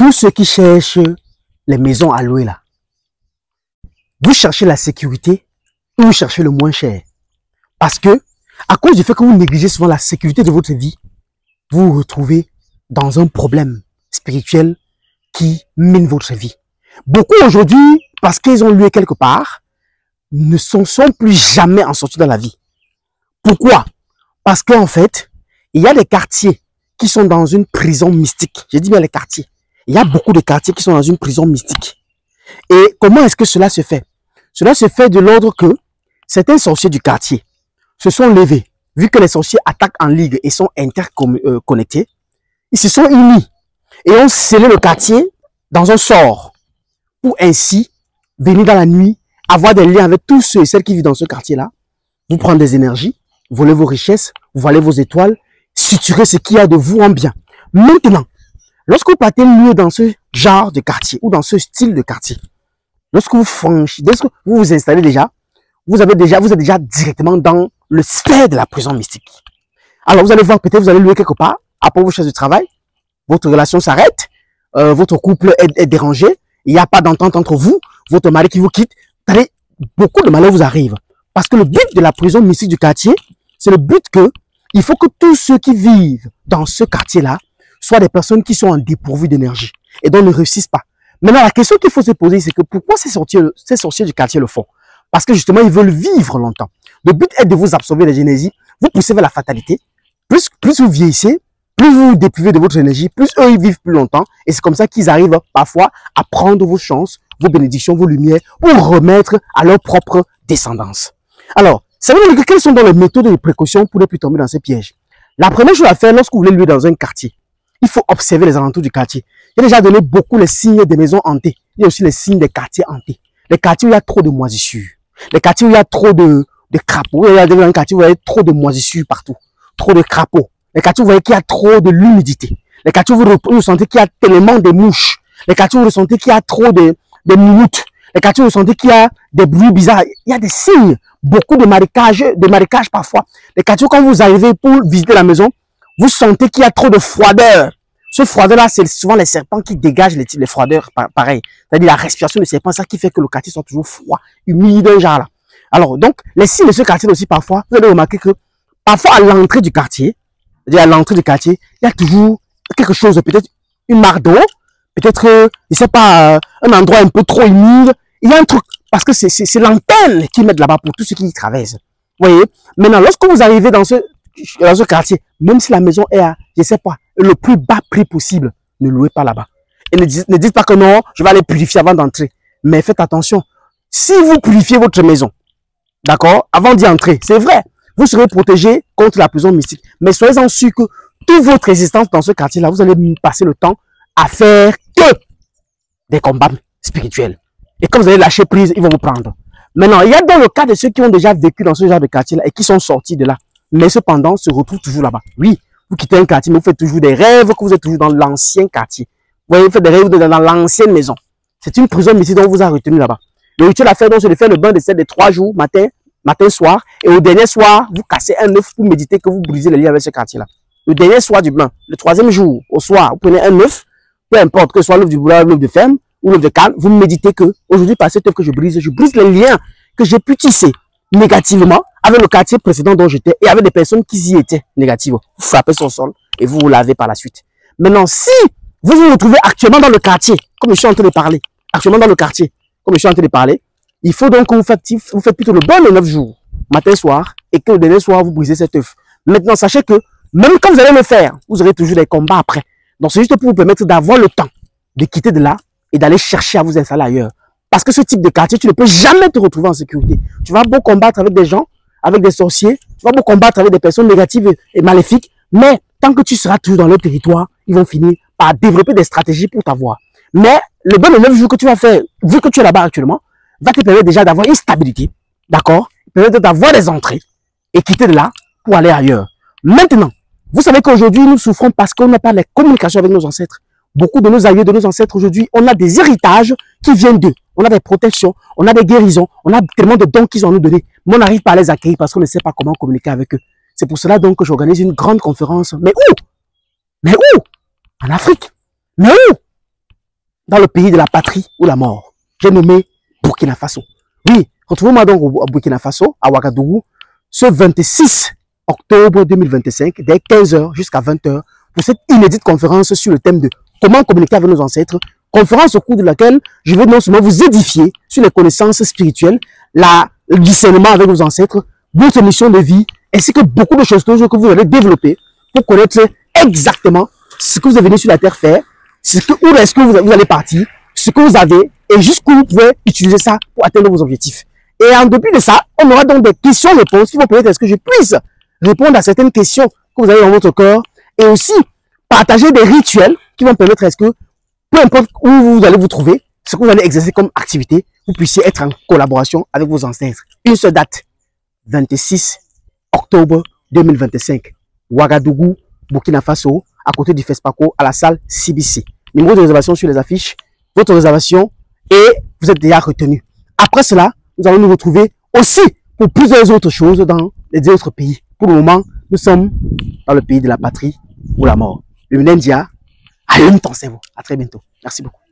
tous ceux qui cherchent les maisons à louer là, vous cherchez la sécurité ou vous cherchez le moins cher. Parce que, à cause du fait que vous négligez souvent la sécurité de votre vie, vous vous retrouvez dans un problème spirituel qui mine votre vie. Beaucoup aujourd'hui, parce qu'ils ont loué quelque part, ne sont plus jamais en sortie dans la vie. Pourquoi? Parce qu'en fait, il y a des quartiers qui sont dans une prison mystique. J'ai dit bien les quartiers. Il y a beaucoup de quartiers qui sont dans une prison mystique. Et comment est-ce que cela se fait? Cela se fait de l'ordre que certains sorciers du quartier se sont levés. Vu que les sorciers attaquent en ligue et sont interconnectés, ils se sont unis et ont scellé le quartier dans un sort pour ainsi venir dans la nuit, avoir des liens avec tous ceux et celles qui vivent dans ce quartier-là, vous prendre des énergies, voler vos richesses, voler vos étoiles, suturer ce qu'il y a de vous en bien. Maintenant, lorsque vous partez mieux dans ce genre de quartier ou dans ce style de quartier, lorsque vous franchissez, lorsque vous vous installez déjà, vous êtes déjà directement dans le sphère de la prison mystique. Alors vous allez voir, peut-être vous allez louer quelque part, après vos choses de travail, votre relation s'arrête, votre couple est dérangé, il n'y a pas d'entente entre vous, votre mari qui vous quitte, beaucoup de malheurs vous arrivent. Parce que le but de la prison mystique du quartier, c'est le but que il faut que tous ceux qui vivent dans ce quartier-là soient des personnes qui sont en dépourvu d'énergie et donc ne réussissent pas. Maintenant, la question qu'il faut se poser, c'est que pourquoi ces sorciers du quartier le font? Parce que justement, ils veulent vivre longtemps. Le but est de vous absorber les énergies, vous poussez vers la fatalité. Plus vous vieillissez, plus vous vous déprivez de votre énergie, plus eux, ils vivent plus longtemps. Et c'est comme ça qu'ils arrivent parfois à prendre vos chances, vos bénédictions, vos lumières, pour remettre à leur propre descendance. Alors, savez-vous quelles sont donc les méthodes de précaution pour ne plus tomber dans ces pièges? La première chose à faire lorsque vous voulez louer dans un quartier, il faut observer les alentours du quartier. J'ai déjà donné beaucoup les signes des maisons hantées. Il y a aussi les signes des quartiers hantés. Les quartiers où il y a trop de moisissures. Les quartiers où il y a trop de crapauds. Il y a un quartier où il y a trop de moisissures partout. Trop de crapauds. Les quartiers où vous voyez qu'il y a trop de l'humidité. Les quartiers où vous sentez qu'il y a tellement de mouches. Les quartiers où vous sentez qu'il y a trop de moumoutes. Les quartiers où vous sentez qu'il y a des bruits bizarres. Il y a des signes. Beaucoup de marécages parfois. Les quartiers où quand vous arrivez pour visiter la maison, vous sentez qu'il y a trop de froideur. Ce froideur-là, c'est souvent les serpents qui dégagent les froideurs, pareil. C'est-à-dire la respiration des serpents, ça qui fait que le quartier soit toujours froid, humide, genre là. Alors, donc, les signes de ce quartier aussi, parfois, vous allez remarquer que, parfois, à l'entrée du quartier, il y a toujours quelque chose, peut-être une mare d'eau, peut-être, je sais pas, un endroit un peu trop humide. Il y a un truc, parce que c'est l'antenne qu'ils mettent là-bas pour tous ceux qui y traversent. Vous voyez? Maintenant, lorsque vous arrivez dans ce quartier, même si la maison est à, je sais pas, le plus bas prix possible, ne louez pas là-bas. Et ne dites pas que non, je vais aller purifier avant d'entrer. Mais faites attention. Si vous purifiez votre maison, d'accord, avant d'y entrer, c'est vrai, vous serez protégé contre la prison mystique. Mais soyez-en sûr que toute votre existence dans ce quartier-là, vous allez passer le temps à faire que des combats spirituels. Et comme vous allez lâcher prise, ils vont vous prendre. Maintenant, il y a dans le cas de ceux qui ont déjà vécu dans ce genre de quartier-là et qui sont sortis de là, mais cependant se retrouvent toujours là-bas. Oui, vous quittez un quartier, mais vous faites toujours des rêves que vous êtes toujours dans l'ancien quartier. Vous voyez, vous faites des rêves dans l'ancienne maison. C'est une prison mystique dont vous a retenu là-bas. Le rituel à faire, donc, c'est de faire le bain de 7 de 3 jours, matin, soir. Et au dernier soir, vous cassez un œuf pour méditer que vous brisez le lien avec ce quartier-là. Le dernier soir du bain, le troisième jour, au soir, vous prenez un œuf, peu importe que ce soit l'œuf du boulot, l'œuf de ferme ou l'œuf de canne, vous méditez que aujourd'hui, par cet œuf que je brise les liens que j'ai pu tisser négativement avec le quartier précédent dont j'étais et avec des personnes qui y étaient négatives. Vous frappez son sol et vous vous lavez par la suite. Maintenant, si vous vous retrouvez actuellement dans le quartier, comme je suis en train de parler, il faut donc que vous faites plutôt le bain de 9 jours, matin, soir, et que le dernier soir, vous brisez cet œuf. Maintenant, sachez que même quand vous allez le faire, vous aurez toujours des combats après. Donc, c'est juste pour vous permettre d'avoir le temps de quitter de là et d'aller chercher à vous installer ailleurs. Parce que ce type de quartier, tu ne peux jamais te retrouver en sécurité. Tu vas beau combattre avec des gens, avec des sorciers, tu vas beau combattre avec des personnes négatives et maléfiques, mais tant que tu seras toujours dans leur territoire, ils vont finir par développer des stratégies pour t'avoir. Mais le bain de 9 jours que tu vas faire, vu que tu es là-bas actuellement, va te permettre déjà d'avoir une stabilité, d'accord? Permettre d'avoir des entrées et quitter de là pour aller ailleurs. Maintenant, vous savez qu'aujourd'hui, nous souffrons parce qu'on n'a pas de communication avec nos ancêtres. Beaucoup de nos aïeux, de nos ancêtres aujourd'hui, on a des héritages qui viennent d'eux. On a des protections, on a des guérisons, on a tellement de dons qu'ils ont nous donné. Mais on n'arrive pas à les accueillir parce qu'on ne sait pas comment communiquer avec eux. C'est pour cela donc que j'organise une grande conférence. Mais où? En Afrique. Mais où? dans le pays de la patrie ou la mort. J'ai nommé Burkina Faso. Oui, retrouvez-moi donc au Burkina Faso, à Ouagadougou, ce 26 octobre 2025, dès 15 h jusqu'à 20 h, pour cette inédite conférence sur le thème de comment communiquer avec nos ancêtres. Conférence au cours de laquelle je vais non seulement vous édifier sur les connaissances spirituelles, le discernement avec vos ancêtres, votre mission de vie, ainsi que beaucoup de choses que vous allez développer pour connaître exactement ce que vous avez venu sur la terre faire, où est-ce que vous allez partir, ce que vous avez et jusqu'où vous pouvez utiliser ça pour atteindre vos objectifs. Et en dépit de ça, on aura donc des questions-réponses qui vont permettre à ce que je puisse répondre à certaines questions que vous avez dans votre corps et aussi partager des rituels qui vont permettre à ce que, peu importe où vous allez vous trouver, ce que vous allez exercer comme activité, vous puissiez être en collaboration avec vos ancêtres. Une seule date, 26 octobre 2025, Ouagadougou, Burkina Faso, à côté du FESPACO, à la salle CBC. Numéro de réservation sur les affiches, votre réservation et vous êtes déjà retenu. Après cela, nous allons nous retrouver aussi pour plusieurs autres choses dans les autres pays. Pour le moment, nous sommes dans le pays de la patrie ou la mort. Le Ménendia, allume ton cerveau. À très bientôt. Merci beaucoup.